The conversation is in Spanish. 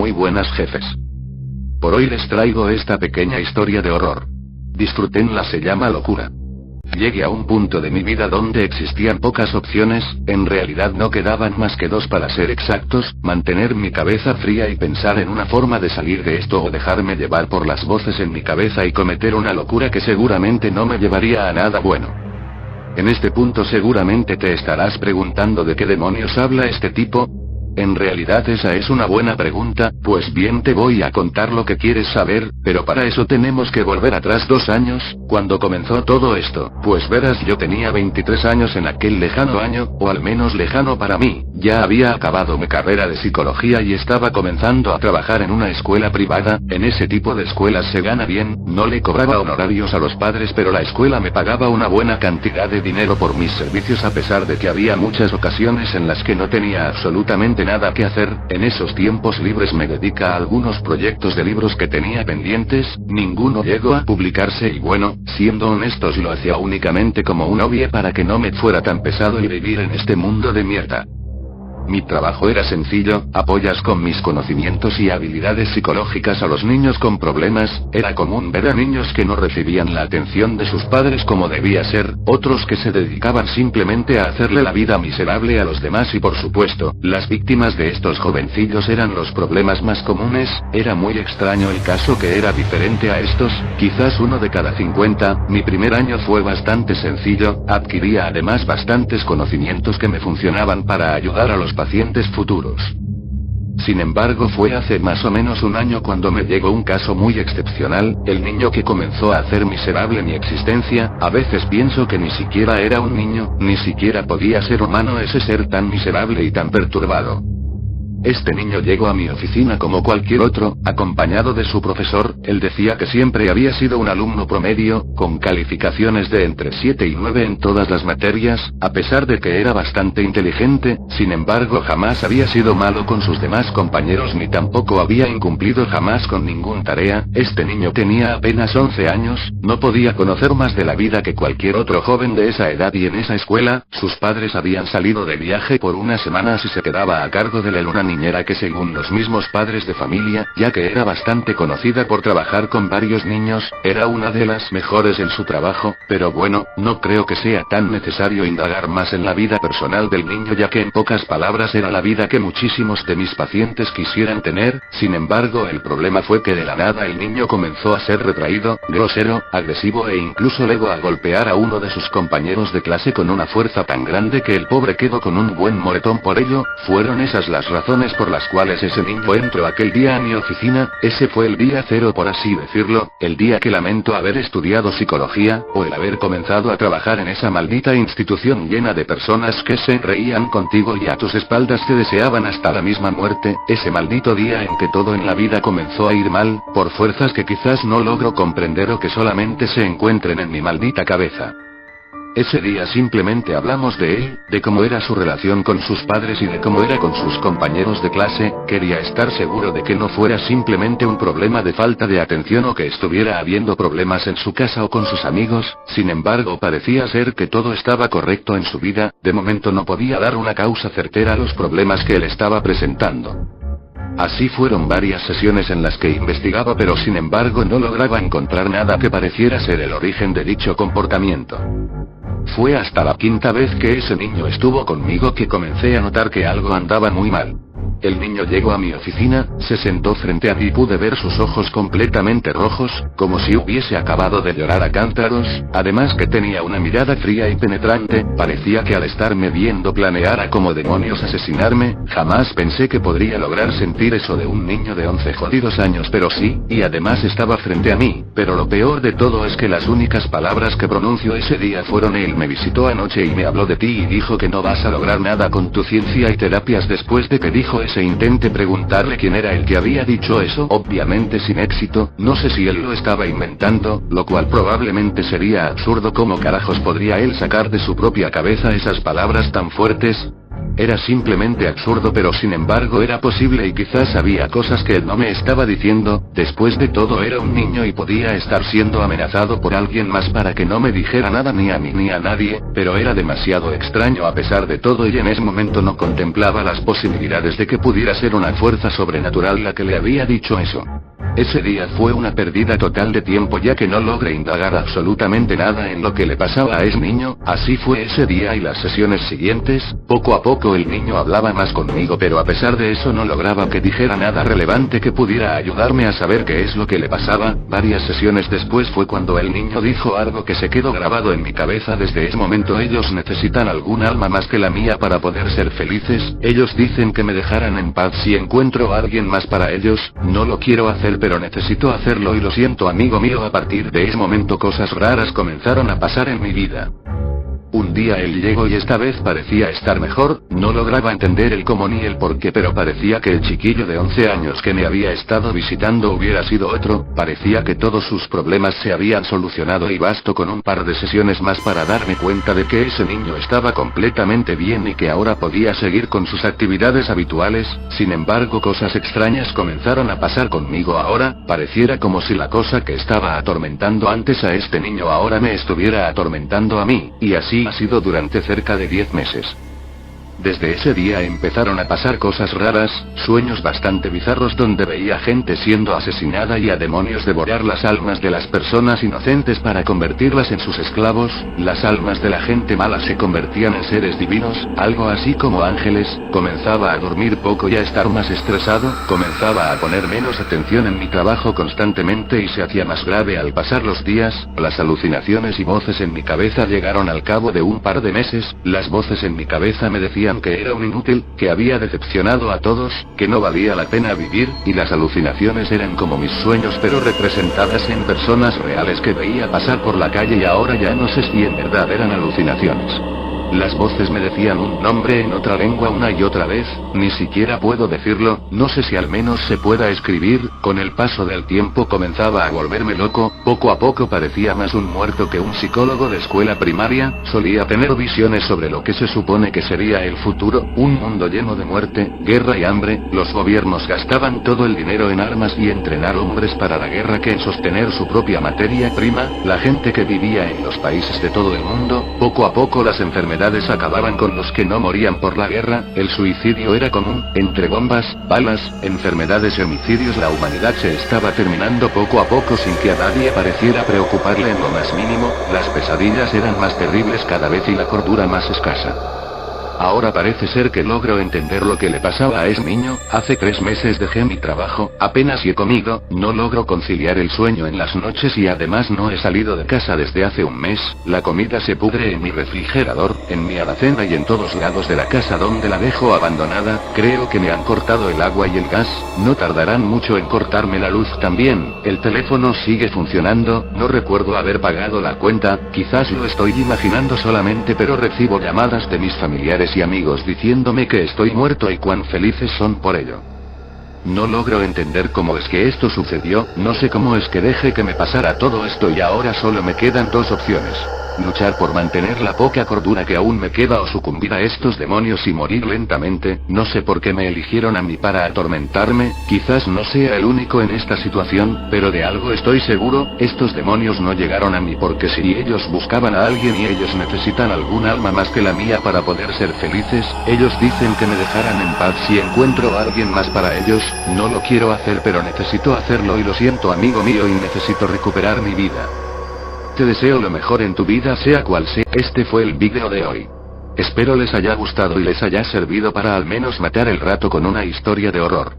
muy buenas jefes. Por hoy les traigo esta pequeña historia de horror. Disfrútenla, se llama locura. Llegué a un punto de mi vida donde existían pocas opciones, en realidad no quedaban más que dos para ser exactos: mantener mi cabeza fría y pensar en una forma de salir de esto, o dejarme llevar por las voces en mi cabeza y cometer una locura que seguramente no me llevaría a nada bueno. En este punto seguramente te estarás preguntando de qué demonios habla este tipo. En realidad esa es una buena pregunta. Pues bien, te voy a contar lo que quieres saber, pero para eso tenemos que volver atrás 2 años, cuando comenzó todo esto. Pues verás, yo tenía 23 años en aquel lejano año, o al menos lejano para mí. Ya había acabado mi carrera de psicología y estaba comenzando a trabajar en una escuela privada. En ese tipo de escuelas se gana bien, no le cobraba honorarios a los padres, pero la escuela me pagaba una buena cantidad de dinero por mis servicios, a pesar de que había muchas ocasiones en las que no tenía absolutamente nada que hacer. En esos tiempos libres me dediqué a algunos proyectos de libros que tenía pendientes, ninguno llegó a publicarse y bueno, siendo honestos, lo hacía únicamente como un hobby para que no me fuera tan pesado y vivir en este mundo de mierda. Mi trabajo era sencillo: apoyas con mis conocimientos y habilidades psicológicas a los niños con problemas. Era común ver a niños que no recibían la atención de sus padres como debía ser, otros que se dedicaban simplemente a hacerle la vida miserable a los demás, y por supuesto, las víctimas de estos jovencillos eran los problemas más comunes. Era muy extraño el caso que era diferente a estos, quizás uno de cada 50. Mi primer año fue bastante sencillo, adquiría además bastantes conocimientos que me funcionaban para ayudar a los pacientes futuros. Sin embargo, fue hace más o menos un año cuando me llegó un caso muy excepcional, el niño que comenzó a hacer miserable mi existencia. A veces pienso que ni siquiera era un niño, ni siquiera podía ser humano ese ser tan miserable y tan perturbado. Este niño llegó a mi oficina como cualquier otro, acompañado de su profesor. Él decía que siempre había sido un alumno promedio, con calificaciones de entre 7 y 9 en todas las materias, a pesar de que era bastante inteligente. Sin embargo, jamás había sido malo con sus demás compañeros, ni tampoco había incumplido jamás con ninguna tarea. Este niño tenía apenas 11 años, no podía conocer más de la vida que cualquier otro joven de esa edad, y en esa escuela, sus padres habían salido de viaje por unas semanas y se quedaba a cargo de él una niñera que, según los mismos padres de familia, ya que era bastante conocida por trabajar con varios niños, era una de las mejores en su trabajo. Pero bueno, no creo que sea tan necesario indagar más en la vida personal del niño, ya que en pocas palabras era la vida que muchísimos de mis pacientes quisieran tener. Sin embargo, el problema fue que de la nada el niño comenzó a ser retraído, grosero, agresivo e incluso llegó a golpear a uno de sus compañeros de clase con una fuerza tan grande que el pobre quedó con un buen moretón por ello. Fueron esas las razones por las cuales ese niño entró aquel día a mi oficina. Ese fue el día cero, por así decirlo, el día que lamento haber estudiado psicología, o el haber comenzado a trabajar en esa maldita institución llena de personas que se reían contigo y a tus espaldas te deseaban hasta la misma muerte. Ese maldito día en que todo en la vida comenzó a ir mal, por fuerzas que quizás no logro comprender o que solamente se encuentren en mi maldita cabeza. Ese día simplemente hablamos de él, de cómo era su relación con sus padres y de cómo era con sus compañeros de clase. Quería estar seguro de que no fuera simplemente un problema de falta de atención o que estuviera habiendo problemas en su casa o con sus amigos. Sin embargo, parecía ser que todo estaba correcto en su vida. De momento no podía dar una causa certera a los problemas que él estaba presentando. Así fueron varias sesiones en las que investigaba, pero sin embargo no lograba encontrar nada que pareciera ser el origen de dicho comportamiento. Fue hasta la 5ª vez que ese niño estuvo conmigo que comencé a notar que algo andaba muy mal. El niño llegó a mi oficina, se sentó frente a mí y pude ver sus ojos completamente rojos, como si hubiese acabado de llorar a cántaros, además que tenía una mirada fría y penetrante. Parecía que al estarme viendo planeara como demonios asesinarme. Jamás pensé que podría lograr sentir eso de un niño de 11 jodidos años, pero sí, y además estaba frente a mí. Pero lo peor de todo es que las únicas palabras que pronunció ese día fueron: él me visitó anoche y me habló de ti y dijo que no vas a lograr nada con tu ciencia y terapias. Después de que dijo eso, intenté preguntarle quién era el que había dicho eso, obviamente sin éxito. No sé si él lo estaba inventando, lo cual probablemente sería absurdo. ¿Cómo carajos podría él sacar de su propia cabeza esas palabras tan fuertes? Era simplemente absurdo, pero sin embargo era posible y quizás había cosas que él no me estaba diciendo. Después de todo era un niño y podía estar siendo amenazado por alguien más para que no me dijera nada ni a mí ni a nadie, pero era demasiado extraño a pesar de todo y en ese momento no contemplaba las posibilidades de que pudiera ser una fuerza sobrenatural la que le había dicho eso. Ese día fue una pérdida total de tiempo ya que no logré indagar absolutamente nada en lo que le pasaba a ese niño. Así fue ese día y las sesiones siguientes. Poco a poco el niño hablaba más conmigo, pero a pesar de eso no lograba que dijera nada relevante que pudiera ayudarme a saber qué es lo que le pasaba. Varias sesiones después fue cuando el niño dijo algo que se quedó grabado en mi cabeza desde ese momento. Ellos necesitan algún alma más que la mía para poder ser felices. Ellos dicen que me dejaran en paz si encuentro a alguien más para ellos. No lo quiero hacer, pero necesito hacerlo y lo siento, amigo mío. A partir de ese momento cosas raras comenzaron a pasar en mi vida. Un día él llegó y esta vez parecía estar mejor. No lograba entender el cómo ni el por qué, pero parecía que el chiquillo de 11 años que me había estado visitando hubiera sido otro. Parecía que todos sus problemas se habían solucionado y bastó con un par de sesiones más para darme cuenta de que ese niño estaba completamente bien y que ahora podía seguir con sus actividades habituales. Sin embargo, cosas extrañas comenzaron a pasar conmigo ahora. Pareciera como si la cosa que estaba atormentando antes a este niño ahora me estuviera atormentando a mí, y así ha sido durante cerca de 10 meses. Desde ese día empezaron a pasar cosas raras, sueños bastante bizarros donde veía gente siendo asesinada y a demonios devorar las almas de las personas inocentes para convertirlas en sus esclavos. Las almas de la gente mala se convertían en seres divinos, algo así como ángeles. Comenzaba a dormir poco y a estar más estresado, comenzaba a poner menos atención en mi trabajo constantemente y se hacía más grave al pasar los días. Las alucinaciones y voces en mi cabeza llegaron al cabo de un par de meses. Las voces en mi cabeza me decían que era un inútil, que había decepcionado a todos, que no valía la pena vivir, y las alucinaciones eran como mis sueños pero representadas en personas reales que veía pasar por la calle y ahora ya no sé si en verdad eran alucinaciones. Las voces me decían un nombre en otra lengua una y otra vez, ni siquiera puedo decirlo, no sé si al menos se pueda escribir. Con el paso del tiempo comenzaba a volverme loco, poco a poco parecía más un muerto que un psicólogo de escuela primaria. Solía tener visiones sobre lo que se supone que sería el futuro, un mundo lleno de muerte, guerra y hambre. Los gobiernos gastaban todo el dinero en armas y entrenar hombres para la guerra que en sostener su propia materia prima. La gente que vivía en los países de todo el mundo, poco a poco las enfermedades acababan con los que no morían por la guerra. El suicidio era común, entre bombas, balas, enfermedades y homicidios la humanidad se estaba terminando poco a poco sin que a nadie pareciera preocuparle en lo más mínimo. Las pesadillas eran más terribles cada vez y la cordura más escasa. Ahora parece ser que logro entender lo que le pasaba a ese niño. Hace 3 meses dejé mi trabajo, apenas he comido, no logro conciliar el sueño en las noches y además no he salido de casa desde hace un mes. La comida se pudre en mi refrigerador, en mi alacena y en todos lados de la casa donde la dejo abandonada. Creo que me han cortado el agua y el gas, no tardarán mucho en cortarme la luz también. El teléfono sigue funcionando, no recuerdo haber pagado la cuenta, quizás lo estoy imaginando solamente, pero recibo llamadas de mis familiares y amigos diciéndome que estoy muerto y cuán felices son por ello. No logro entender cómo es que esto sucedió, no sé cómo es que dejé que me pasara todo esto y ahora solo me quedan 2 opciones. Luchar por mantener la poca cordura que aún me queda o sucumbir a estos demonios y morir lentamente. No sé por qué me eligieron a mí para atormentarme, quizás no sea el único en esta situación, pero de algo estoy seguro, estos demonios no llegaron a mí porque si ellos buscaban a alguien y ellos necesitan algún alma más que la mía para poder ser felices, ellos dicen que me dejaran en paz si encuentro a alguien más para ellos. No lo quiero hacer pero necesito hacerlo y lo siento, amigo mío, y necesito recuperar mi vida. Te deseo lo mejor en tu vida sea cual sea. Este fue el vídeo de hoy. Espero les haya gustado y les haya servido para al menos matar el rato con una historia de horror.